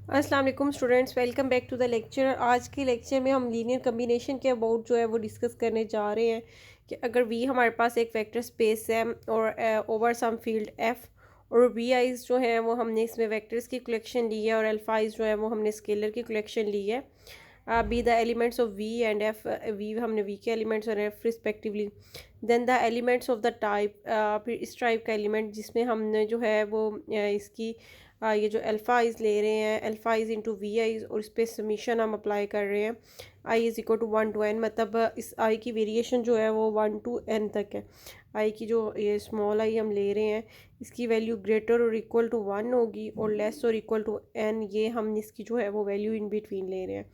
अस्सलाम वालेकुम students, welcome back to the lecture. आज के लेक्चर में हम लीनियर कम्बिनेशन के अबाउट जो है वो डिस्कस करने जा रहे हैं कि अगर वी हमारे पास एक वेक्टर स्पेस है और ओवर सम फील्ड एफ और वी आइज़ जो है वो हमने इसमें वेक्टर्स की कलेक्शन ली है और अल्फाइज जो है वो हमने स्केलर की कलेक्शन ली है। Be the elements of V and F, V हमने वी के एलिमेंट्स और F respectively. Then the elements of the type, फिर इस टाइप का एलिमेंट जिसमें हमने जो है वो इसकी ये जो अल्फ़ा आइज़ ले रहे हैं, alpha i's into v i's, और इस पर समीशन हम अप्लाई कर रहे हैं। I is equal to 1 to n, मतलब इस आई की वेरिएशन जो है वो 1 to n तक है। आई की जो ये स्मॉल आई हम ले रहे हैं, इसकी वैल्यू ग्रेटर और इक्वल टू 1 होगी और लेस और इक्वल टू n, ये हम इसकी जो है वो वैल्यू इन बिटवीन ले रहे हैं।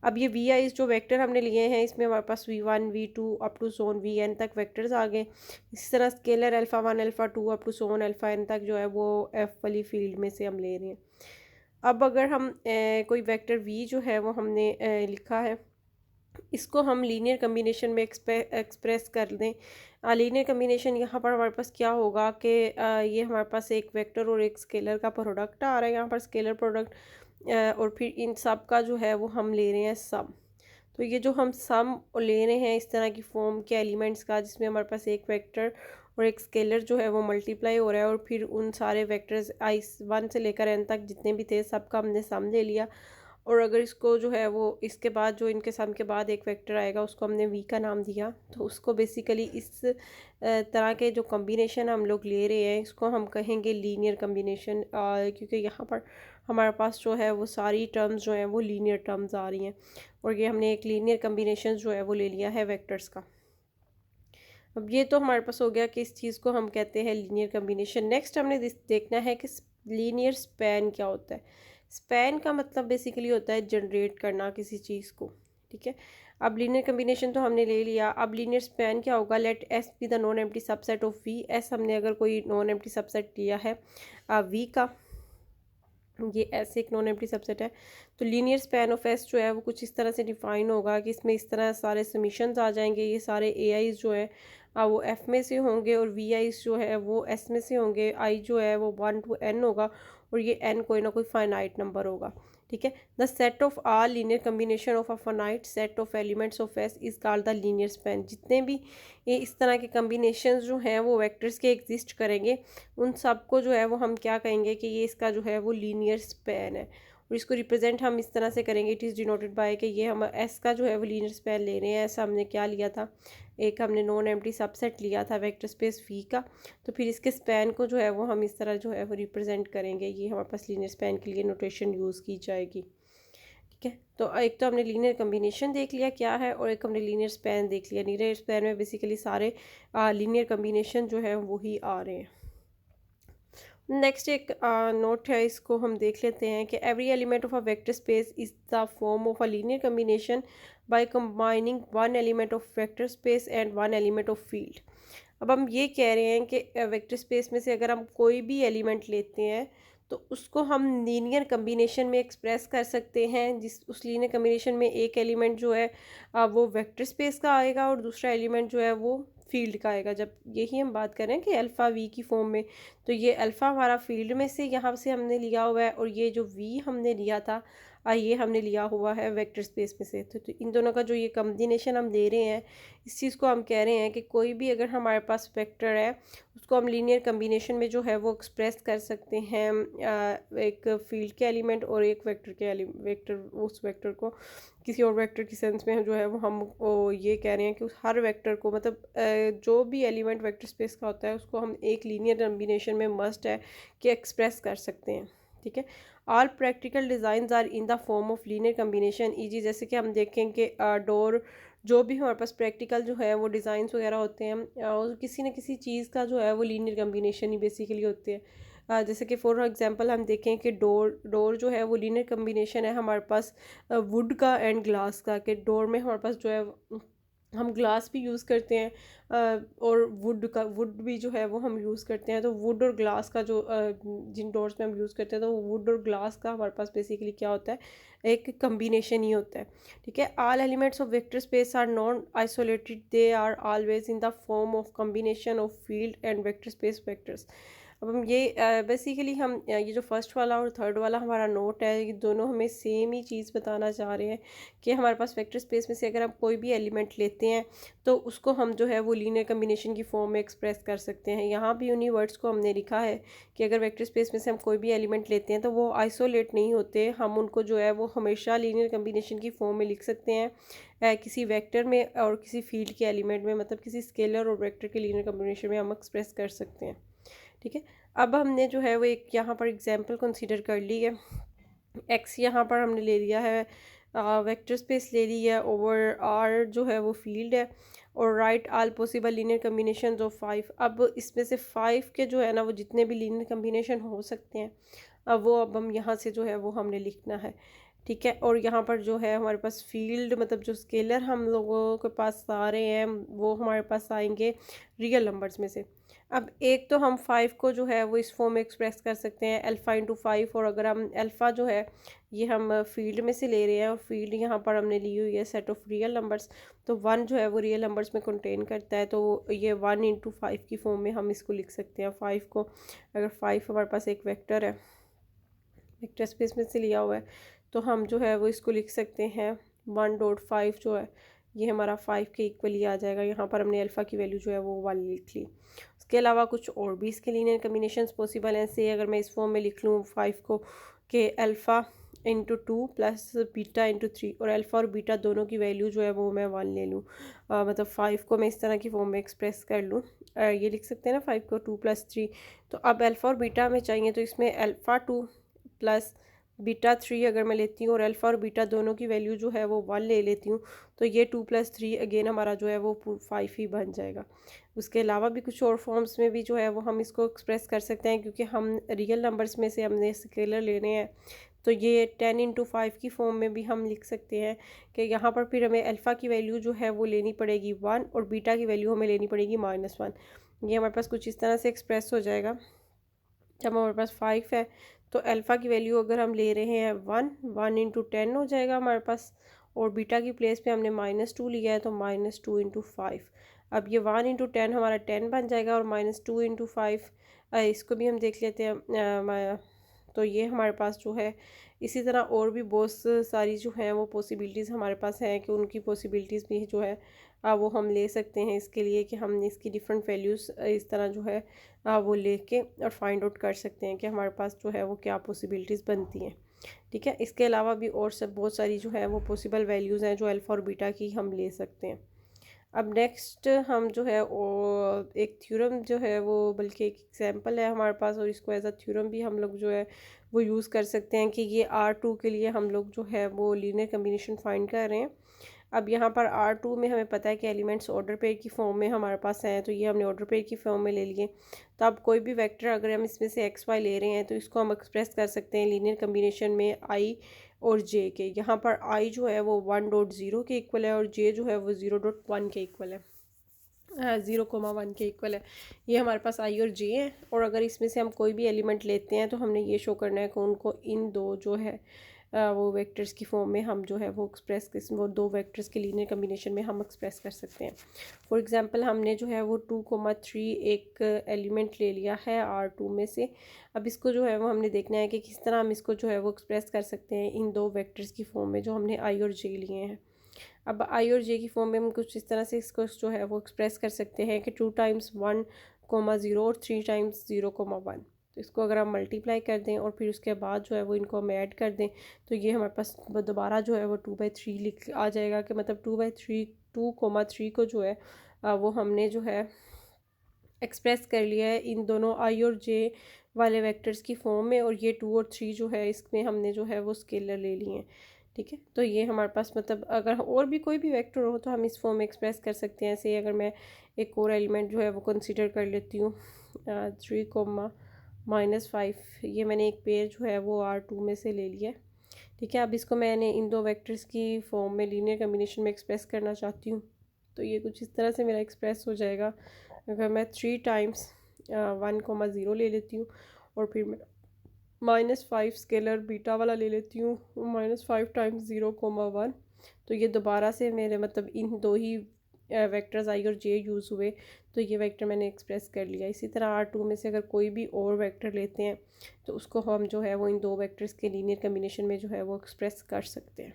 अब ये वी आइज़ जो वेक्टर हमने लिए हैं, इसमें हमारे पास v1 v2 up to so on n तक वेक्टर्स आ गए। इसी तरह scalar alpha 1 alpha 2 up to so अल्फ़ा n तक जो है वो एफ वाली फील्ड में से हम ले रहे हैं। अब अगर हम कोई वेक्टर v जो है वो हमने लिखा है, इसको हम लीनियर कम्बिनेशन में एक्सप्रेस कर दें। लीनियर कम्बिनेशन यहाँ पर हमारे पास क्या होगा कि ये हमारे पास एक वेक्टर और एक स्केलर का प्रोडक्ट आ रहा है, यहाँ पर स्केलर प्रोडक्ट, और फिर इन सब का जो है वो हम ले रहे हैं सम। तो ये जो हम सम ले रहे हैं इस तरह की फॉर्म के एलिमेंट्स का, जिसमें हमारे पास एक वेक्टर और एक स्केलर जो है वो मल्टीप्लाई हो रहा है, और फिर उन सारे वेक्टर्स आई 1 से लेकर n तक जितने भी थे सबका हमने सम ले लिया। और अगर इसको जो है वो इसके बाद जो इनके सम के बाद एक वेक्टर आएगा उसको हमने वी का नाम दिया, तो उसको बेसिकली इस तरह के जो कम्बिनेशन हम लोग ले रहे हैं इसको हम कहेंगे लीनियर कम्बिनेशन, क्योंकि यहाँ पर हमारे पास जो है वो सारी टर्म्स जो हैं वो लीनियर टर्म्स आ रही हैं, और ये हमने एक लीनियर कम्बिनेशन जो है वो ले लिया है वेक्टर्स का। अब ये तो हमारे पास हो गया कि इस चीज़ को हम कहते हैं लीनियर कम्बिनेशन। नेक्स्ट हमने देखना है कि लीनियर स्पैन क्या होता है। स्पैन का मतलब बेसिकली होता है जनरेट करना किसी चीज़ को, ठीक है। अब लीनियर कम्बिनेशन तो हमने ले लिया, अब लीनियर स्पैन क्या होगा। Let S be the non empty subset of V. S हमने अगर कोई नॉन एम्प्टी सबसेट लिया है वी का, ये एस एक नॉन एम्प्टी सबसेट है, तो लीनियर स्पैन ऑफ एस जो है वो कुछ इस तरह से डिफाइन होगा कि इसमें इस तरह सारे समीशंस आ जाएंगे। ये सारे ए आईज जो है वो एफ में से होंगे और वी आईज जो है वो एस में से होंगे। आई जो है वो 1 to n होगा और ये n कोई ना कोई फाइनाइट नंबर होगा, ठीक है। The set of are linear combination of a finite set of elements of S is called the linear span. जितने भी ये इस तरह के कम्बिनेशन जो हैं वो वेक्टर्स के एग्जिस्ट करेंगे, उन सब को जो है वो हम क्या कहेंगे कि ये इसका जो है वो लीनियर स्पैन है। और इसको रिप्रेजेंट हम इस तरह से करेंगे, इट इज़ डिनोटेड बाय कि ये हम एस का जो है वो लीनियर स्पैन ले रहे हैं। ऐसा हमने क्या लिया था, एक हमने नॉन एम्प्टी सबसेट लिया था वेक्टर स्पेस वी का, तो फिर इसके स्पैन को जो है वो हम इस तरह जो है वो रिप्रेजेंट करेंगे। ये हमारे पास लीनियर स्पैन के लिए नोटेशन यूज़ की जाएगी, ठीक है। तो एक तो हमने लीनियर कम्बिनेशन देख लिया क्या है, और एक हमने लीनियर स्पैन देख लिया। लीनियर स्पैन में बेसिकली सारे लीनियर कम्बिनेशन जो है वही आ रहे हैं। नेक्स्ट एक नोट है, इसको हम देख लेते हैं कि every element of a vector space is the form of a linear combination by combining one element of vector space and one element of field. अब हम ये कह रहे हैं कि वेक्टर स्पेस में से अगर हम कोई भी एलिमेंट लेते हैं तो उसको हम लीनियर कम्बिनेशन में एक्सप्रेस कर सकते हैं। जिस उस लीनियर कम्बिनेशन में एक एलिमेंट जो है वो वेक्टर स्पेस का आएगा और दूसरा एलिमेंट जो है वो फील्ड का आएगा। जब यही हम बात कर रहे हैं कि अल्फ़ा वी की फॉर्म में, तो ये अल्फ़ा हमारा फील्ड में से यहाँ से हमने लिया हुआ है, और ये जो वी हमने लिया था ये हमने लिया हुआ है वेक्टर स्पेस में से। तो इन दोनों का जो ये कम्बिनेशन हम दे रहे हैं, इस चीज़ को हम कह रहे हैं कि कोई भी अगर हमारे पास वेक्टर है उसको हम लीनियर कम्बिनेशन में जो है वो एक्सप्रेस कर सकते हैं। एक फील्ड के एलिमेंट और एक वेक्टर के वेक्टर, उस वेक्टर को किसी और वेक्टर की सेंस में जो है वो हम ये कह रहे हैं कि उस हर वेक्टर को, मतलब जो भी एलिमेंट वेक्टर स्पेस का होता है उसको हम एक लीनियर कम्बिनेशन में मस्ट है कि एक्सप्रेस कर सकते हैं, ठीक है। All practical designs are in the form of linear combination easy. जैसे कि हम देखें कि डोर, जो भी हमारे पास प्रैक्टिकल जो है वो डिज़ाइंस वगैरह होते हैं और किसी न किसी चीज़ का जो है वो लीनियर कम्बिनेशन ही बेसिकली होते हैं। जैसे कि फॉर एग्जांपल हम देखें कि डोर जो है वो लीनियर कम्बिनेशन है हमारे पास वुड का एंड ग्लास का। कि डोर में हमारे पास जो है हम ग्लास भी यूज़ करते हैं और वुड भी जो है वो हम यूज़ करते हैं। तो वुड और ग्लास का जो जिन डोर्स में हम यूज़ करते हैं, तो वुड और ग्लास का हमारे पास बेसिकली क्या होता है, एक कम्बिनेशन ही होता है, ठीक है। All elements of vector space are non isolated, they are always in the form of combination of field and vector space vectors. अब हम ये बेसिकली हम ये जो फर्स्ट वाला और थर्ड वाला हमारा नोट है, ये दोनों हमें सेम ही चीज़ बताना चाह रहे हैं कि हमारे पास वेक्टर स्पेस में से अगर हम कोई भी एलिमेंट लेते हैं तो उसको हम जो है वो लीनियर कम्बिनेशन की फॉर्म में एक्सप्रेस कर सकते हैं। यहाँ भी उन्हीं वर्ड्स को हमने लिखा है कि अगर वेक्टर स्पेस में से हम कोई भी एलिमेंट लेते हैं तो वो आइसोलेट नहीं होते, हम उनको जो है वो हमेशा लीनियर कम्बिनेशन की फॉर्म में लिख सकते हैं, किसी वेक्टर में और किसी फील्ड के एलिमेंट में, मतलब किसी स्केलर और वेक्टर के लीनियर कम्बिनेशन में हम एक्सप्रेस कर सकते हैं। ठीक है, अब हमने जो है वो एक यहाँ पर एग्जांपल कंसीडर कर ली है। एक्स यहाँ पर हमने ले लिया है, वेक्टर स्पेस ले ली है, ओवर आर जो है वो फील्ड है, और right all possible linear combination of 5। अब इसमें से 5 के जो है ना वो जितने भी लीनियर कम्बिनेशन हो सकते हैं अब हम यहाँ से जो है वो हमने लिखना है। ठीक है, और यहाँ पर जो है हमारे पास फील्ड मतलब जो स्केलर हम लोगों के पास आ रहे हैं वो हमारे पास आएंगे रियल नंबर्स में से। अब एक तो हम 5 को जो है वो इस फॉर्म में एक्सप्रेस कर सकते हैं अल्फ़ा इंटू 5, और अगर हम अल्फ़ा जो है ये हम फील्ड में से ले रहे हैं और फील्ड यहाँ पर हमने ली हुई है सेट ऑफ रियल नंबर्स, तो 1 जो है वो रियल नंबर्स में कंटेन करता है, तो ये 1 इंटू 5 की फॉर्म में हम इसको लिख सकते हैं। 5 को अगर 5 हमारे पास एक वेक्टर है, वेक्टर स्पेस में से लिया हुआ है, तो हम जो है वो इसको लिख सकते हैं 1.5 जो है ये हमारा 5 के इक्वल ही आ जाएगा। यहाँ पर हमने अल्फ़ा की वैल्यू जो है वो 1 लिख ली। उसके अलावा कुछ और भी इसके लीनियर कम्बिनेशंस पॉसिबल हैं। से अगर मैं इस फॉर्म में लिख लूँ 5 को कि alpha into 2 plus beta into 3, और अल्फ़ा और बीटा दोनों की वैल्यू जो है वो मैं 1 ले लूँ, मतलब 5 को मैं इस तरह की फॉर्म में एक्सप्रेस कर लूँ। ये लिख सकते हैं ना 5 को 2 प्लस 3। तो अब अल्फ़ा और बीटा हमें चाहिए, तो इसमें अल्फ़ा 2 प्लस बीटा 3 अगर मैं लेती हूँ और अल्फ़ा और बीटा दोनों की वैल्यू जो है वो 1 ले लेती हूँ, तो ये 2 प्लस 3 अगेन हमारा जो है वो 5 ही बन जाएगा। उसके अलावा भी कुछ और फॉर्म्स में भी जो है वो हम इसको एक्सप्रेस कर सकते हैं, क्योंकि हम रियल नंबर्स में से हमने स्केलर लेने हैं, तो ये 10 इंटू 5 की फॉर्म में भी हम लिख सकते हैं कि यहाँ पर फिर हमें अल्फ़ा की वैल्यू जो है वो लेनी पड़ेगी 1 और बीटा की वैल्यू हमें लेनी पड़ेगी -1। ये हमारे पास कुछ इस तरह से एक्सप्रेस हो जाएगा। जब हमारे पास 5 है तो अल्फ़ा की वैल्यू अगर हम ले रहे हैं 1 इंटू 10 हो जाएगा हमारे पास, और बीटा की प्लेस पे हमने -2 लिया है तो -2 इंटू 5। अब ये 1 इंटू 10 हमारा 10 बन जाएगा, और -2 इंटू 5 इसको भी हम देख लेते हैं। तो ये हमारे पास जो है इसी तरह और भी बहुत सारी जो हैं वो पॉसिबिलिटीज़ हमारे पास हैं कि उनकी पॉसिबिलिटीज़ भी जो है वो हम ले सकते हैं इसके लिए कि हम इसकी डिफरेंट वैल्यूज़ इस तरह जो है वो लेके और फाइंड आउट कर सकते हैं कि हमारे पास जो है वो क्या पॉसिबिलिटीज़ बनती हैं। ठीक है, इसके अलावा भी और सब बहुत सारी जो है वो पॉसिबल वैल्यूज़ हैं जो अल्फ़ा और बीटा की हम ले सकते हैं। अब नेक्स्ट हम जो है वो एक थ्योरम जो है वो बल्कि एक एग्जांपल है हमारे पास, और इसको एज अ थ्योरम भी हम लोग जो है वो यूज़ कर सकते हैं कि ये R2 के लिए हम लोग जो है वो लीनियर कम्बिनेशन फाइंड कर रहे हैं। अब यहाँ पर R2 में हमें पता है कि एलिमेंट्स ऑर्डर पेयर की फॉर्म में हमारे पास हैं, तो ये हमने ऑर्डर पेयर की फॉर्म में ले लिए। तो अब कोई भी वेक्टर अगर हम इसमें से एक्स वाई ले रहे हैं तो इसको हम एक्सप्रेस कर सकते हैं लीनियर कम्बिनेशन में आई और जे के। यहाँ पर आई जो है वो 1.0 के इक्वल है और जे जो है वो 0.1 के इक्वल है, 0,1 के इक्वल है। ये हमारे पास आई और जे है, और अगर इसमें से हम कोई भी एलिमेंट लेते हैं तो हमने ये शो करना है कि उनको इन दो जो है वो वेक्टर्स की फॉर्म में हम जो है वो वो दो वेक्टर्स के लीनियर कम्बिनेशन में हम एक्सप्रेस कर सकते हैं। फॉर एग्जांपल हमने जो है वो 2,3 एक एलिमेंट ले लिया है R2 में से। अब इसको जो है वो हमने देखना है कि किस तरह हम इसको जो है वो एक्सप्रेस कर सकते हैं इन दो वेक्टर्स की फॉर्म में जो हमने आई और जे लिए हैं। अब आई और जे की फॉर्म में हम कुछ इस तरह से इसको जो है वो एक्सप्रेस कर सकते हैं कि 2 टाइम्स 1,0 और 3 टाइम्स 0,1। तो इसको अगर हम मल्टीप्लाई कर दें और फिर उसके बाद जो है वो इनको हम ऐड कर दें तो ये हमारे पास दोबारा जो है वो 2/3 लिख आ जाएगा कि मतलब 2/3 को जो है वो हमने जो है एक्सप्रेस कर लिया है इन दोनों आई और जे वाले वेक्टर्स की फॉर्म में, और ये 2 और 3 जो है इसमें हमने जो है वो स्केलर ले लिए हैं। ठीक है, तो ये हमारे पास मतलब अगर और भी कोई भी वेक्टर हो तो हम इस फॉर्म में एक्सप्रेस कर सकते हैं। ऐसे अगर मैं एक और एलिमेंट जो है वो कंसीडर कर लेती हूँ 3,-5, ये मैंने एक पेयर जो है वो R2 में से ले लिया। ठीक है, अब इसको मैंने इन दो वेक्टर्स की फॉर्म में लीनियर कम्बिनेशन में एक्सप्रेस करना चाहती हूँ, तो ये कुछ इस तरह से मेरा एक्सप्रेस हो जाएगा। अगर मैं 3 टाइम्स 1,0 ले लेती हूँ और फिर मैं -5 स्केलर बीटा वाला ले लेती हूँ -5 टाइम्स 0,1, तो ये दोबारा से मेरे मतलब इन दो ही वेक्टर्स आई और जे यूज़ हुए तो ये वेक्टर मैंने एक्सप्रेस कर लिया। इसी तरह R2 में से अगर कोई भी और वेक्टर लेते हैं तो उसको हम जो है वो इन दो वेक्टर्स के लीनियर कम्बिनेशन में जो है वो एक्सप्रेस कर सकते हैं।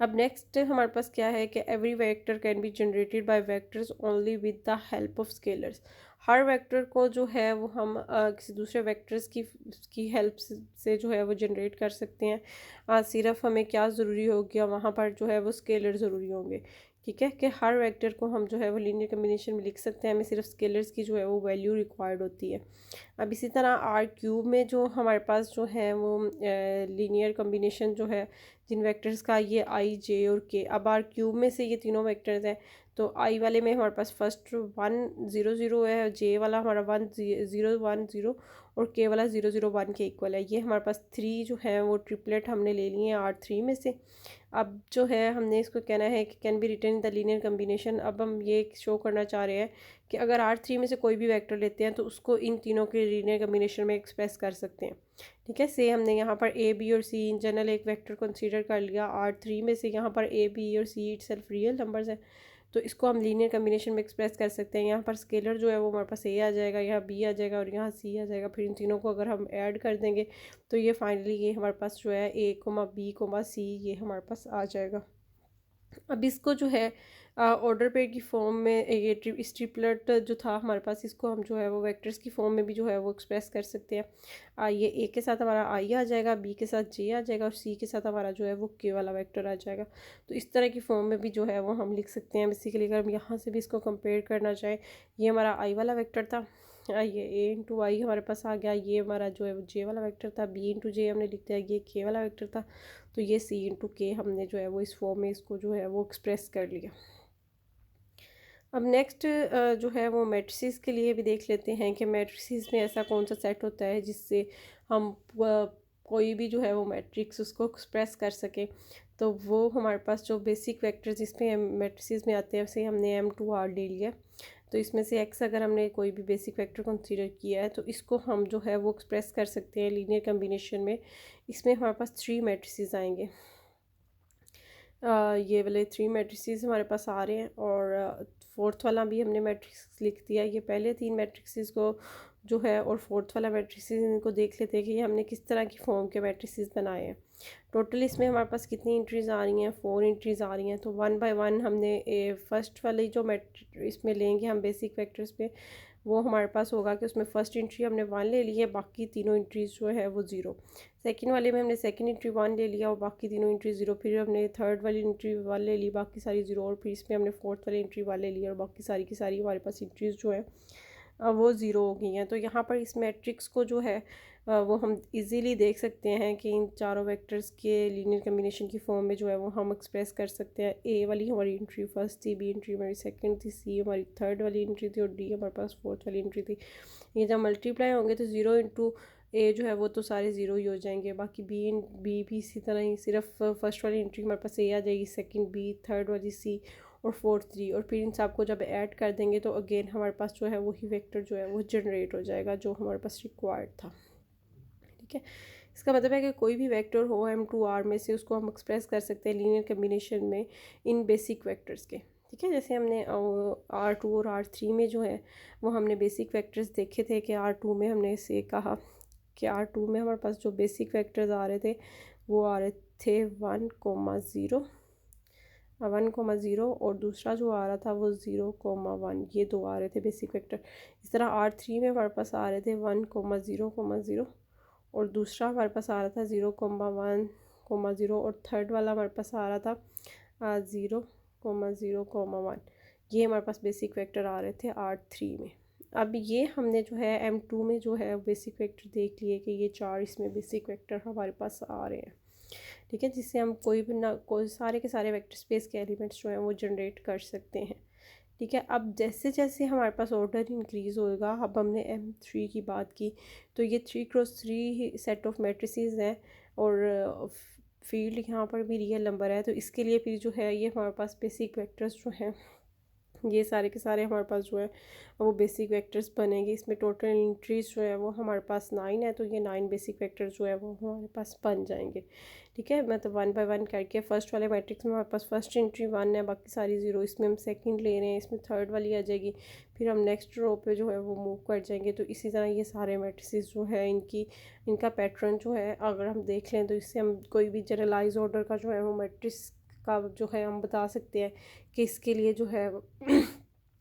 अब नेक्स्ट हमारे पास क्या है कि every vector can be generated by vectors only with the help of scalars. Her vector को जो है वो हम किसी दूसरे वेक्टर्स की हेल्प से जो है वो जनरेट कर सकते हैं। सिर्फ हमें क्या ज़रूरी हो गया, वहाँ पर जो है वो स्केलर ज़रूरी होंगे। ठीक है कि हर वेक्टर को हम जो है वो लीनियर कम्बिनेशन में लिख सकते हैं, हमें सिर्फ स्केलर्स की जो है वो वैल्यू रिक्वायर्ड होती है। अब इसी तरह R³ में जो हमारे पास जो है वो लीनियर कम्बिनेशन जो है जिन वेक्टर्स का, ये I J और K। अब R³ में से ये तीनों वेक्टर्स हैं तो I वाले में हमारे पास फर्स्ट 1 0 0 है, J वाला हमारा 1 0 1 0 और K वाला 0 0 1 के इक्वल है। ये हमारे पास 3 जो है वो ट्रिपलेट हमने ले लिए हैं R3 में से। अब जो है हमने इसको कहना है कि can be written in the linear combination. अब हम ये शो करना चाह रहे हैं कि अगर R3 में से कोई भी वेक्टर लेते हैं तो उसको इन तीनों के लीनियर कम्बिनेशन में एक्सप्रेस कर सकते हैं। ठीक है, से हमने यहाँ पर A B और C इन जनरल एक वेक्टर कंसीडर कर लिया। R3 में से यहाँ पर A B और C it self real numbers हैं तो इसको हम लीनियर कम्बिनेशन में एक्सप्रेस कर सकते हैं। यहाँ पर स्केलर जो है वो हमारे पास A आ जाएगा, यहाँ B आ जाएगा और यहाँ C आ जाएगा। फिर इन तीनों को अगर हम ऐड कर देंगे तो ये फाइनली ये हमारे पास जो है A, B, C ये हमारे पास आ जाएगा। अब इसको जो है ऑर्डर पेयर की फॉर्म में ये इस ट्रिपलेट जो था हमारे पास, इसको हम जो है वो वेक्टर्स की फॉर्म में भी जो है वो एक्सप्रेस कर सकते हैं। ये ए के साथ हमारा आई आ जाएगा, बी के साथ जे आ जाएगा और सी के साथ हमारा जो है वो के वाला वेक्टर आ जाएगा। तो इस तरह की फॉर्म में भी जो है वो हम लिख सकते हैं। बेसिकली अगर हम यहाँ से भी इसको कंपेयर करना चाहें, ये हमारा आई वाला वेक्टर था, ये ए इंटू आई हमारे पास आ गया, ये हमारा जो है वो जे वाला वेक्टर था, बी इंटू जे हमने लिख दिया, ये के वाला वेक्टर था, तो ये सी इंटू के हमने जो है वो इस फॉर्म में इसको जो है वो एक्सप्रेस कर लिया। अब नेक्स्ट जो है वो मैट्रिसेस के लिए भी देख लेते हैं कि मैट्रिसेस में ऐसा कौन सा सेट होता है जिससे हम कोई भी जो है वो मैट्रिक्स उसको एक्सप्रेस कर सके। तो वो हमारे पास जो बेसिक वेक्टर जिसमें मैट्रिसेस में आते हैं उसे हमने M2R ले लिया। तो इसमें से x अगर हमने कोई भी बेसिक वेक्टर कंसीडर किया है तो इसको हम जो है वो एक्सप्रेस कर सकते हैं लीनियर कम्बिनेशन में। इसमें हमारे पास 3 मैट्रिसेस आएंगे। ये वाले 3 मैट्रिसेस हमारे पास आ रहे हैं और फोर्थ वाला भी हमने मैट्रिक्स लिख दिया। ये पहले 3 मैट्रिसेस को जो है और फोर्थ वाला मैट्रिसेस इनको देख लेते हैं कि ये हमने किस तरह की फॉर्म के मैट्रिसेस बनाए हैं। टोटल इसमें हमारे पास कितनी एंट्रीज़ आ रही हैं, 4 एंट्रीज़ आ रही हैं। तो 1 बाय 1 हमने फर्स्ट वाली जो इसमें लेंगे हम बेसिक वेक्टर्स पे, वो हमारे पास होगा कि उसमें फ़र्स्ट एंट्री हमने 1 ले ली है, बाकी तीनों एंट्रीज़ जो है वो 0। सेकंड वाले में हमने सेकंड एंट्री 1 ले लिया और बाकी तीनों एंट्री 0। फिर हमने थर्ड वाली एंट्री 1 ले ली, बाकी सारी 0। और फिर इसमें हमने फोर्थ वाली एंट्री 1 ले लिया और बाकी सारी की सारी हमारे पास एंट्रीज़ जो है वो 0 हो गई हैं। तो यहाँ पर इस मैट्रिक्स को जो है वो हम इजीली देख सकते हैं कि इन चारों वेक्टर्स के लीनियर कम्बिनेशन की फॉर्म में जो है वो हम एक्सप्रेस कर सकते हैं। ए वाली हमारी एंट्री फर्स्ट थी, बी एंट्री हमारी सेकंड थी, सी हमारी थर्ड वाली एंट्री थी और डी हमारे पास फोर्थ वाली एंट्री थी। ये जब मल्टीप्लाई होंगे तो 0 इंटू ए जो है वो तो सारे 0 ही हो जाएंगे। बाकी बी भी इसी तरह ही, सिर्फ फर्स्ट वाली एंट्री हमारे पास ए आ जाएगी, सेकंड बी, थर्ड वाली सी और फोर्थ 3। और फिर इन सब को जब ऐड कर देंगे तो अगेन हमारे पास जो है वही वेक्टर जो है वो जनरेट हो जाएगा जो हमारे पास रिक्वायर्ड था। ठीक है, इसका मतलब है कि कोई भी वेक्टर हो M2R में से उसको हम एक्सप्रेस कर सकते हैं लीनियर कम्बिनेशन में इन बेसिक वेक्टर्स के। ठीक है, जैसे हमने R2 और R3 में जो है वो हमने बेसिक वेक्टर्स देखे थे कि R2 में हमने इसे कहा कि R2 में हमारे पास जो बेसिक वेक्टर्स आ रहे थे वो आ रहे थे 1,0 1,0 और दूसरा जो आ रहा था वो 0,1, ये दो आ रहे थे बेसिक वेक्टर। इस तरह R3 में हमारे पास आ रहे थे 1,0,0 और दूसरा हमारे पास आ रहा था 0,1,0 और थर्ड वाला हमारे पास आ रहा था 0,0,1। ये हमारे पास बेसिक वेक्टर आ रहे थे R3 में। अब ये हमने जो है M2 में जो है बेसिक वेक्टर देख लिए कि ये 4 इसमें बेसिक वेक्टर हमारे पास आ रहे हैं। ठीक है, जिससे हम कोई भी ना कोई सारे के सारे वेक्टर स्पेस के एलिमेंट्स जो हैं वो जनरेट कर सकते हैं। ठीक है, अब जैसे जैसे हमारे पास ऑर्डर इंक्रीज़ होगा, अब हमने M3 की बात की तो ये 3x3 सेट ऑफ मैट्रिसेस हैं और फील्ड यहाँ पर भी रियल नंबर है। तो इसके लिए फिर जो है ये हमारे पास बेसिक वेक्टर्स जो हैं ये सारे के सारे हमारे पास जो है वो बेसिक वेक्टर्स बनेंगे। इसमें टोटल एंट्रीज जो है वो हमारे पास 9 है, तो ये 9 बेसिक वेक्टर्स जो है वो हमारे पास बन जाएंगे। ठीक है, मतलब 1 बाय 1 करके फर्स्ट वाले मैट्रिक्स में हमारे पास फर्स्ट एंट्री 1 है, बाकी सारी 0। इसमें हम सेकंड ले रहे हैं, इसमें थर्ड वाली आ जाएगी, फिर हम नेक्स्ट रो पे जो है वो मूव कर जाएंगे। तो इसी तरह ये सारे मैट्रिसेस जो है इनका पैटर्न जो है अगर हम देख लें तो इससे हम कोई भी जनरलाइज ऑर्डर का जो है वो मैट्रिक्स का जो है हम बता सकते हैं कि इसके लिए जो है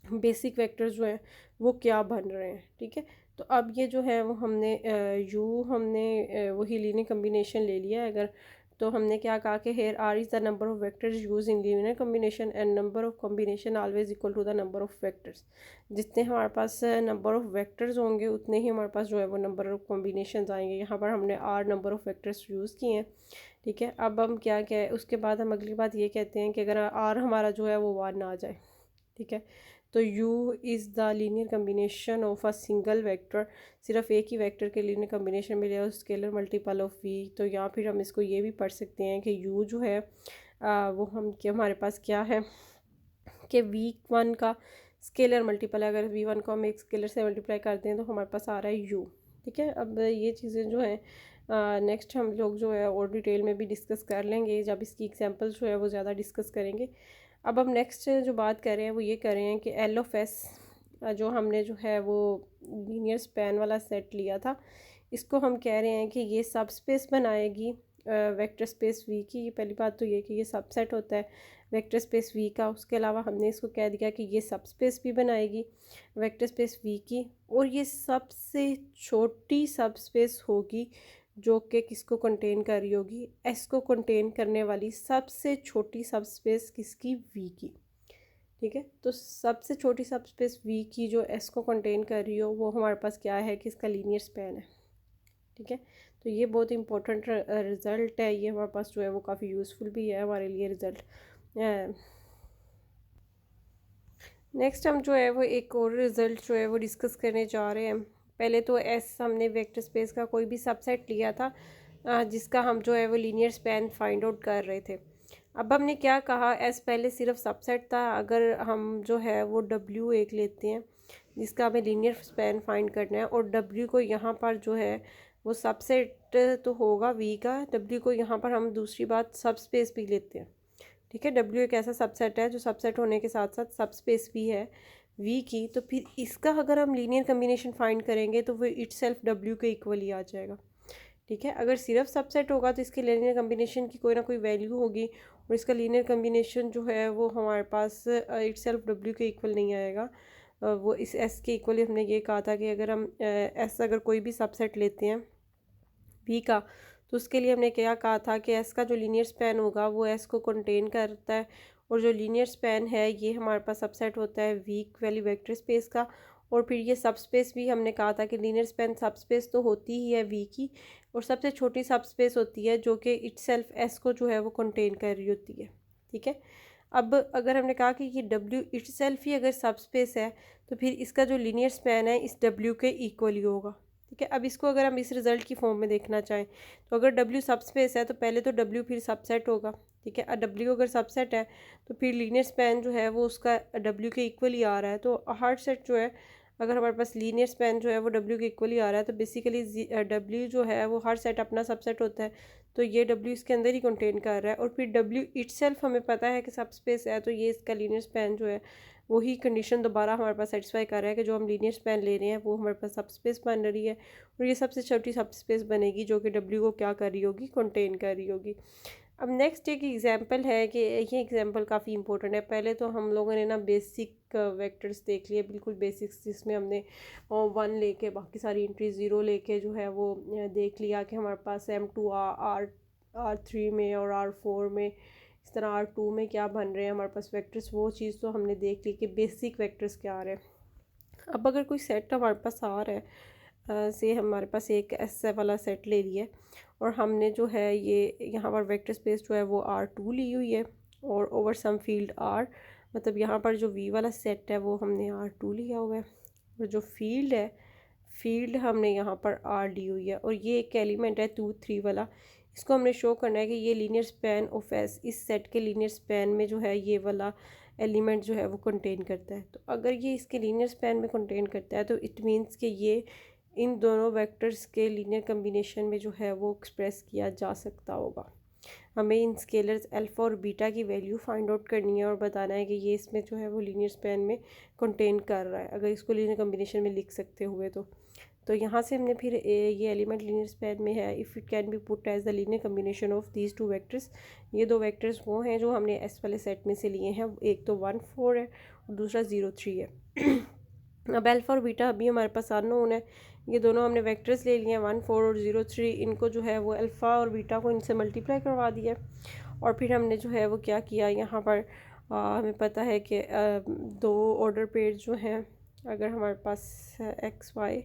बेसिक वेक्टर्स जो हैं वो क्या बन रहे हैं। ठीक है, तो अब ये जो है वो हमने वही लीनियर कम्बिनेशन ले लिया है। अगर तो हमने क्या कहा कि here are is the number of vectors use in linear combination and number of combination always equal to the number of vectors. जितने हमारे पास नंबर ऑफ वेक्टर्स होंगे उतने ही हमारे पास जो है वो नंबर ऑफ कॉम्बिनेशन आएंगे। यहाँ पर हमने r number of vectors use किए हैं। ठीक है, अब हम क्या है उसके बाद हम अगली बात ये कहते हैं कि अगर आर हमारा जो है वो 1 आ जाए। ठीक है, तो U is the linear combination of a single vector. सिर्फ एक ही वेक्टर के लीनियर कम्बिनेशन मिले और स्केलर मल्टीपल ऑफ V। तो या फिर हम इसको ये भी पढ़ सकते हैं कि U जो है वो हम क्या हमारे पास क्या है कि V1 का स्केलर मल्टीपल है। अगर V1 को हम एक स्केलर से मल्टीप्लाई करते हैं तो हमारे पास आ रहा है U। ठीक है, अब ये चीज़ें जो हैं नेक्स्ट हम लोग जो है और डिटेल में भी डिस्कस कर लेंगे जब इसकी एग्जांपल जो है वो ज़्यादा डिस्कस करेंगे। अब हम नेक्स्ट जो बात कर रहे हैं वो ये कर रहे हैं कि एल ऑफ एस जो हमने जो है वो लीनियर स्पैन वाला सेट लिया था, इसको हम कह रहे हैं कि ये सब स्पेस बनाएगी वेक्टर स्पेस वी की। पहली बात तो ये कि ये सबसेट होता है वेक्टर स्पेस वी का। उसके अलावा हमने इसको कह दिया कि ये सब स्पेस भी बनाएगी वेक्टर स्पेस वी की, और ये सबसे छोटी सब स्पेस होगी जो कि किसको कंटेन कर रही होगी, एस को कंटेन करने वाली सबसे छोटी सब स्पेस किसकी, वी की। ठीक है, तो सबसे छोटी सब स्पेस वी की जो एस को कंटेन कर रही हो वो हमारे पास क्या है कि इसका लीनियर स्पैन है। ठीक है, तो ये बहुत इंपॉर्टेंट रिज़ल्ट है, ये हमारे पास जो है वो काफ़ी यूज़फुल भी है हमारे लिए रिज़ल्ट। नेक्स्ट हम जो है वो एक और रिज़ल्ट जो है वो डिस्कस करने जा रहे हैं। पहले तो एस हमने वेक्टर स्पेस का कोई भी सबसेट लिया था जिसका हम जो है वो लीनियर स्पैन फाइंड आउट कर रहे थे। अब हमने क्या कहा, एस पहले सिर्फ सबसेट था। अगर हम जो है वो डब्ल्यू एक लेते हैं जिसका हमें लीनियर स्पैन फाइंड करना है, और डब्ल्यू को यहाँ पर जो है वो सबसेट तो होगा वी का, डब्ल्यू को यहाँ पर हम दूसरी बात सब स्पेस भी लेते हैं। ठीक है, डब्ल्यू एक ऐसा सबसेट है जो सबसेट होने के साथ साथ सब स्पेस भी है वी की। तो फिर इसका अगर हम लीनियर कम्बिनेशन फाइंड करेंगे तो वो इटसेल्फ डब्ल्यू के इक्वल ही आ जाएगा। ठीक है, अगर सिर्फ सबसेट होगा तो इसके लीनियर कम्बिनेशन की कोई ना कोई वैल्यू होगी, और इसका लीनियर कम्बिनेशन जो है वो हमारे पास इटसेल्फ डब्ल्यू के इक्वल नहीं आएगा। वो इस एस के इक्वल ही हमने ये कहा था कि अगर हम एस अगर कोई भी सबसेट लेते हैं वी का, तो उसके लिए हमने क्या कहा था कि एस का जो लीनियर स्पैन होगा वो एस को कंटेन करता है, और जो लीनियर स्पैन है ये हमारे पास सबसेट होता है वीक वाली वेक्टर स्पेस का। और फिर ये सब स्पेस भी हमने कहा था कि लीनियर स्पैन सब स्पेस तो होती ही है वी की, और सबसे छोटी सब स्पेस होती है जो कि इटसेल्फ एस को जो है वो कंटेन कर रही होती है। ठीक है, अब अगर हमने कहा कि ये डब्ल्यू इटसेल्फ ही अगर सब स्पेस है तो फिर इसका जो लीनियर स्पैन है इस डब्ल्यू के इक्वल ही होगा। ठीक है, अब इसको अगर हम इस रिज़ल्ट की फॉर्म में देखना चाहें तो अगर डब्ल्यू सब स्पेस है तो पहले तो डब्ल्यू फिर सबसेट होगा। ठीक है, डब्ल्यू अगर सबसेट है तो फिर लीनियर स्पैन जो है वो उसका डब्ल्यू के इक्वल ही आ रहा है। तो हर सेट जो है अगर हमारे पास लीनियर स्पैन जो है वो डब्ल्यू के इक्वल ही आ रहा है तो बेसिकली डब्ल्यू जो है वो हर सेट अपना सबसेट होता है, तो ये डब्ल्यू इसके अंदर ही कंटेन कर रहा है। और फिर डब्ल्यू इटसेल्फ हमें पता है कि सब स्पेस है, तो ये इसका लीनियर स्पैन जो है वही कंडीशन दोबारा हमारे पास सेटिस्फाई कर रहा है कि जो हम लीनियर स्पैन ले रहे हैं वो हमारे पास सब स्पेस बन रही है, और ये सबसे छोटी सब स्पेस बनेगी जो कि डब्ल्यू को क्या कर रही होगी, कंटेन कर रही होगी। अब नेक्स्ट एक एग्जांपल है कि ये एग्जांपल काफ़ी इंपॉर्टेंट है। पहले तो हम लोगों ने ना बेसिक वेक्टर्स देख लिए, बिल्कुल बेसिक्स, जिसमें हमने 1 लेके बाकी सारी एंट्री 0 लेके जो है वो देख लिया कि हमारे पास M2 R3 में और R4 में इस तरह R2 में क्या बन रहे हैं हमारे पास वेक्टर्स, वो चीज़ तो हमने देख ली कि बेसिक वेक्टर्स क्या आ रहे हैं। अब अगर कोई सेट हमारे पास आ रहा है से हमारे पास एक एस वाला सेट ले लिया और हमने जो है ये यहाँ पर वेक्टर स्पेस जो है वो R2 ली हुई है, और ओवर सम फील्ड R, मतलब यहाँ पर जो V वाला सेट है वो हमने R2 लिया हुआ है, और जो फील्ड है फील्ड हमने यहाँ पर R ली हुई है, और ये एक एलिमेंट है 2 3 वाला। इसको हमने शो करना है कि ये लीनियर स्पैन ऑफ एस, इस सेट के लीनियर स्पैन में जो है ये वाला एलिमेंट जो है वो कंटेन करता है। तो अगर ये इसके लीनियर स्पैन में कंटेन करता है तो इट मीन्स कि ये इन दोनों वेक्टर्स के लीनियर कम्बिनेशन में जो है वो एक्सप्रेस किया जा सकता होगा। हमें इन स्केलर्स अल्फ़ा और बीटा की वैल्यू फाइंड आउट करनी है और बताना है कि ये इसमें जो है वो लीनियर स्पैन में कंटेन कर रहा है, अगर इसको लीनियर कम्बिनेशन में लिख सकते हुए तो यहाँ से हमने फिर ये एलिमेंट लीनियर स्पैन में है if it can be put as the linear combination of these two vectors. ये दो वेक्टर्स वो हैं जो हमने एस वाले सेट में से लिए हैं, एक तो 1 4 है और दूसरा 0 3 है। अब अल्फ़ा और बीटा अभी हमारे पास अननोन है, ये दोनों हमने वेक्टर्स ले लिए हैं 1 4 और 0 3, इनको जो है वो अल्फ़ा और बीटा को इनसे मल्टीप्लाई करवा दिया और फिर हमने जो है वो क्या किया, यहाँ पर हमें पता है कि दो ऑर्डर पेयर जो हैं, अगर हमारे पास X Y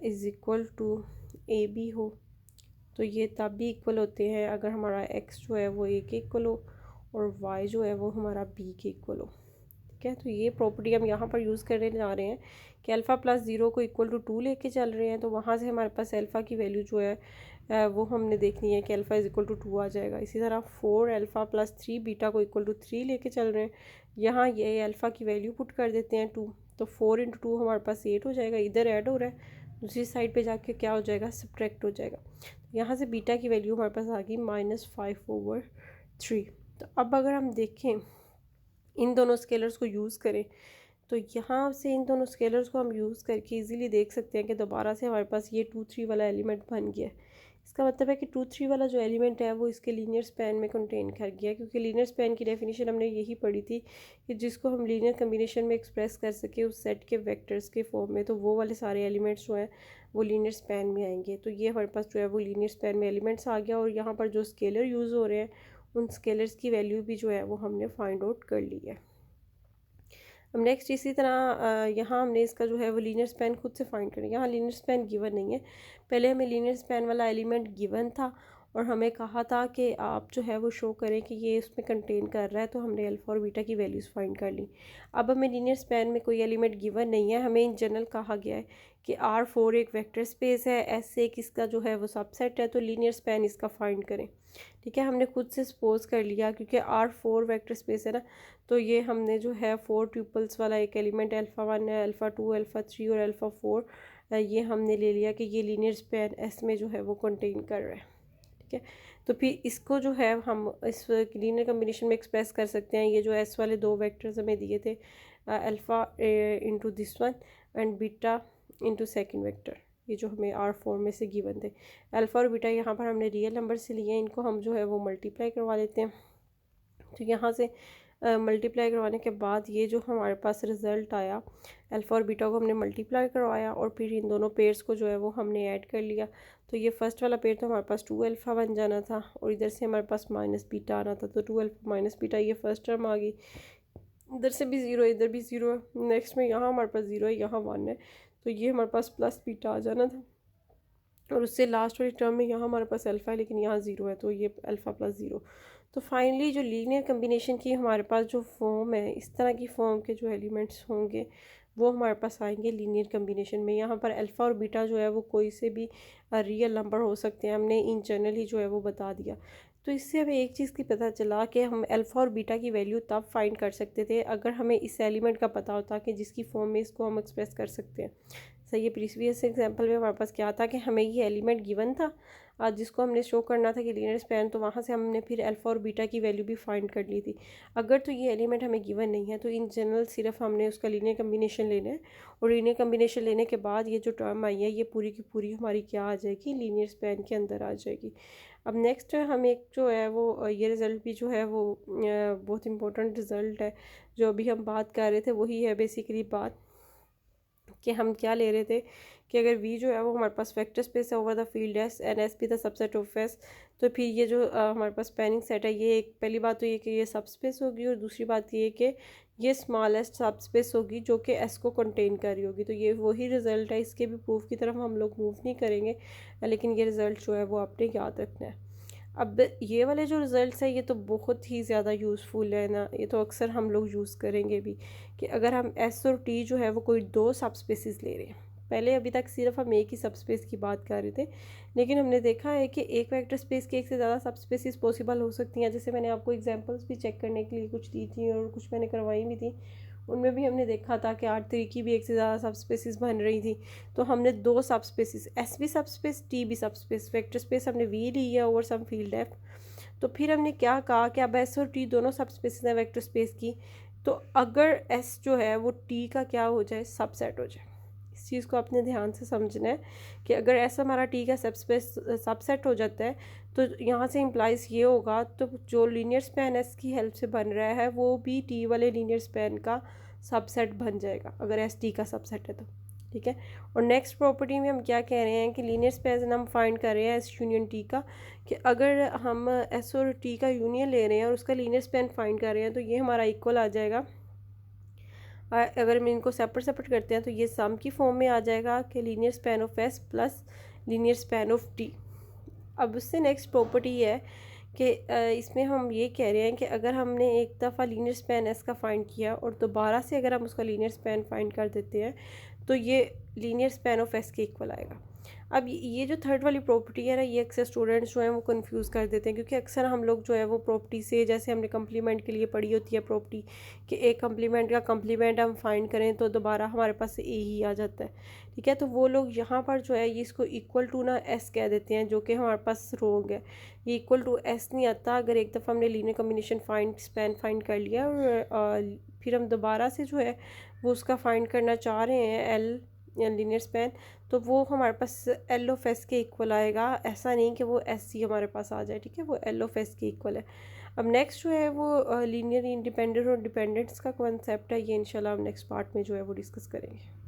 is equal to A B हो तो ये तब भी इक्वल होते हैं अगर हमारा एक्स जो है वो ए के इक्वल हो और वाई जो है वो हमारा बी के इक्वल हो। ठीक है, तो ये प्रॉपर्टी हम यहाँ पर यूज़ करने जा रहे हैं कि अल्फ़ा प्लस 0 को इक्वल टू 2 लेके चल रहे हैं, तो वहाँ से हमारे पास अल्फ़ा की वैल्यू जो है वो हमने देखनी है कि अल्फ़ा इज़ इक्वल टू 2 आ जाएगा। इसी तरह 4 अल्फ़ा प्लस 3 बीटा को इक्वल टू 3 लेके चल रहे हैं, यहाँ ये अल्फ़ा की वैल्यू पुट कर देते हैं 2, तो 4 इंटू 2 हमारे पास 8 हो जाएगा, इधर ऐड हो रहा है, दूसरी साइड पे जाके क्या हो जाएगा, सब्ट्रैक्ट हो जाएगा। यहाँ से बीटा की वैल्यू हमारे पास आ गई -5/3। तो अब अगर हम देखें इन दोनों स्केलर्स को यूज़ करें तो यहाँ से इन दोनों स्केलर्स को हम यूज़ करके इजीली देख सकते हैं कि दोबारा से हमारे पास ये 2 3 वाला एलिमेंट बन गया है। इसका मतलब है कि 2 3 वाला जो एलिमेंट है वो इसके लीनियर स्पैन में कंटेन कर गया है, क्योंकि लीनियर स्पैन की डेफिनेशन हमने यही पढ़ी थी कि जिसको हम लीनियर कम्बिनेशन में एक्सप्रेस कर सके उस सेट के वेक्टर्स के फॉर्म में, तो वो वाले सारे एलिमेंट्स जो हैं वो लीनियर स्पैन में आएंगे। तो ये हमारे पास जो है वो लीनियर स्पैन में एलिमेंट्स आ गया और यहाँ पर जो स्केलर यूज़ हो रहे हैं उन स्केलर्स की वैल्यू भी जो है वो हमने फाइंड आउट कर ली है। अब नेक्स्ट इसी तरह यहाँ हमने इसका जो है वो लीनियर स्पैन खुद से फाइंड करें। यहाँ लीनियर स्पैन गिवन नहीं है, पहले हमें लीनियर स्पैन वाला एलिमेंट गिवन था और हमें कहा था कि आप जो है वो शो करें कि ये उसमें कंटेन कर रहा है, तो हमने अल्फ़ा और बीटा की वैल्यूज़ फाइंड कर ली। अब हमें लीनियर स्पैन में कोई एलिमेंट गिवन नहीं है, हमें इन जनरल कहा गया है कि R4 एक वेक्टर स्पेस है, S एक इसका जो है वो सबसेट है, तो लीनियर स्पैन इसका फाइंड करें। ठीक है, हमने खुद से सपोज कर लिया क्योंकि R4 वेक्टर स्पेस है ना, तो ये हमने जो है 4 ट्यूपल्स वाला एक एलिमेंट अल्फ़ा 1 है, अल्फ़ा 2 अल्फ़ा 3 और अल्फ़ा 4 ये हमने ले लिया कि ये लीनियर स्पैन S में जो है वो कंटेन कर रहा है। ठीक है, तो फिर इसको जो है हम इस लीनियर कम्बिनेशन में एक्सप्रेस कर सकते हैं। ये जो S वाले दो वेक्टर्स हमें दिए थे, alpha into this one and beta into second vector, ये जो हमें R4 में से गिवन थे। अल्फ़ा और बीटा यहाँ पर हमने रियल नंबर से लिए हैं, इनको हम जो है वो मल्टीप्लाई करवा लेते हैं। तो यहाँ से मल्टीप्लाई करवाने के बाद ये जो हमारे पास रिज़ल्ट आया, अल्फ़ा और बीटा को हमने मल्टीप्लाई करवाया और फिर इन दोनों पेयर्स को जो है वो हमने ऐड कर लिया। तो ये फर्स्ट वाला पेयर तो हमारे पास 2 अल्फ़ा बन जाना था और इधर से हमारे पास माइनस बीटा आना था, तो 2 अल्फ़ा माइनस बीटा ये फर्स्ट टर्म आ गई। इधर से भी 0 इधर भी 0 है, नेक्स्ट में यहाँ हमारे पास 0 है, यहाँ 1 है, तो ये हमारे पास प्लस बीटा आ जाना था। और उससे लास्ट वाली टर्म में यहाँ हमारे पास अल्फ़ा है लेकिन यहाँ 0 है, तो ये अल्फ़ा प्लस 0। तो फाइनली जो लीनियर कम्बिनेशन की हमारे पास जो फॉर्म है, इस तरह की फॉर्म के जो एलिमेंट्स होंगे वो हमारे पास आएंगे लीनियर कम्बिनेशन में। यहाँ पर अल्फ़ा और बीटा जो है वो कोई से भी रियल नंबर हो सकते हैं, हमने इन जनरल ही जो है वो बता दिया। तो इससे हमें एक चीज़ की पता चला कि हम अल्फ़ा और बीटा की वैल्यू तब फाइंड कर सकते थे अगर हमें इस एलिमेंट का पता होता कि जिसकी फॉर्म में इसको हम एक्सप्रेस कर सकते हैं। सही है, प्रीवियस एग्जांपल में हमारे पास क्या था कि हमें ये एलिमेंट गिवन था जिसको हमने शो करना था कि लीनियर स्पैन, तो वहाँ से हमने फिर अल्फ़ा और बीटा की वैल्यू भी फाइंड कर ली थी। अगर तो ये एलिमेंट हमें गिवन नहीं है तो इन जनरल सिर्फ हमने उसका लीनियर कम्बिनेशन लेना है और लीनियर कम्बिनेशन लेने के बाद ये जो टर्म आई है ये पूरी की पूरी हमारी क्या आ जाएगी, लीनियर स्पैन के अंदर आ जाएगी। अब नेक्स्ट हम एक जो है वो ये रिज़ल्ट भी जो है वो बहुत इंपॉर्टेंट रिज़ल्ट है जो अभी हम बात कर रहे थे, वही है बेसिकली बात कि हम क्या ले रहे थे कि अगर V जो है वो हमारे पास वेक्टर स्पेस है over the field S and S भी द सबसेट ऑफ S, तो फिर ये जो हमारे पास स्पैनिंग सेट है, ये एक पहली बात तो ये कि ये सब स्पेस होगी और दूसरी बात ये कि ये स्मॉलेस्ट सब स्पेस होगी जो कि S को कंटेन कर रही होगी। तो ये वही रिज़ल्ट है, इसके भी प्रूफ की तरफ हम लोग मूव नहीं करेंगे, लेकिन ये रिज़ल्ट जो है वो आपने याद रखना है। अब ये वाले जो रिज़ल्ट्स है ये तो बहुत ही ज़्यादा यूज़फुल है ना, ये तो अक्सर हम लोग यूज़ करेंगे भी कि अगर हम S और T जो है वो कोई दो सब स्पेसिस ले रहे हैं, पहले अभी तक सिर्फ हम एक ही सब स्पेस की बात कर रहे थे, लेकिन हमने देखा है कि एक वेक्टर स्पेस के एक से ज़्यादा सब स्पेसिस पॉसिबल हो सकती हैं। जैसे मैंने आपको एग्जांपल्स भी चेक करने के लिए कुछ दी थी और कुछ मैंने करवाई भी थी, उनमें भी हमने देखा था कि R3 की भी एक से ज़्यादा सब स्पेसिस बन रही थी। तो हमने दो सब स्पेसिस, S भी सब स्पेस, T भी सब स्पेस, वेक्टर स्पेस हमने V ली है ओवर सम फील्ड F। तो फिर हमने क्या कहा कि अब S और T दोनों सब स्पेसिस हैं वेक्टर स्पेस की, तो अगर S जो है वो T का क्या हो जाए, सबसेट हो जाए। इस चीज़ को आपने ध्यान से समझना है कि अगर S हमारा T का सबसेट हो जाता है तो यहाँ से इम्प्लाइज ये होगा, तो जो लीनियर स्पैन S की हेल्प से बन रहा है वो भी T वाले लीनियर स्पैन का सबसेट बन जाएगा अगर S T का सबसेट है तो, ठीक है। और नेक्स्ट प्रॉपर्टी में हम क्या कह रहे हैं कि लीनियर स्पैन हम फाइंड कर रहे हैं S यूनियन T का, कि अगर हम S और T का यूनियन ले रहे हैं और उसका लीनियर स्पैन फाइंड कर रहे हैं तो ये हमारा इक्वल आ जाएगा। अगर हम इनको सेपरेट करते हैं तो ये सम की फॉर्म में आ जाएगा कि linear span of S plus linear span of T। अब उससे नेक्स्ट प्रॉपर्टी है कि इसमें हम ये कह रहे हैं कि अगर हमने एक दफ़ा लीनियर स्पैन S का फाइंड किया और दोबारा से अगर हम उसका लीनियर स्पैन फाइंड कर देते हैं तो ये लीनियर स्पैन ऑफ S के इक्वल आएगा। अब ये जो थर्ड वाली प्रॉपर्टी है ना, ये अक्सर स्टूडेंट्स जो हैं वो कंफ्यूज कर देते हैं, क्योंकि अक्सर हम लोग जो है वो प्रॉपर्टी से, जैसे हमने कम्प्लीमेंट के लिए पढ़ी होती है प्रॉपर्टी कि एक कम्प्लीमेंट का कम्प्लीमेंट हम फाइंड करें तो दोबारा हमारे पास ए ही आ जाता है, ठीक है। तो वो लोग यहाँ पर जो है ये इसको इक्वल टू ना एस कह देते हैं, जो कि हमारे पास रॉन्ग है। ये इक्वल टू एस नहीं आता। अगर एक दफ़ा हमने लीनियर कम्बिनेशन स्पैन फाइंड कर लिया और फिर हम दोबारा से जो है वो उसका फाइंड करना चाह रहे हैं एल या लीनियर स्पैन, तो वो हमारे पास एल ऑफ एस के इक्वल आएगा। ऐसा नहीं कि वो एस सी हमारे पास आ जाए, ठीक है, वो एल ऑफ एस के इक्वल है। अब नेक्स्ट जो है वो लीनियर इंडिपेंडेंट और डिपेंडेंट्स का कॉन्सेप्ट है, ये इंशाल्लाह हम नेक्स्ट पार्ट में जो है वो डिस्कस करेंगे।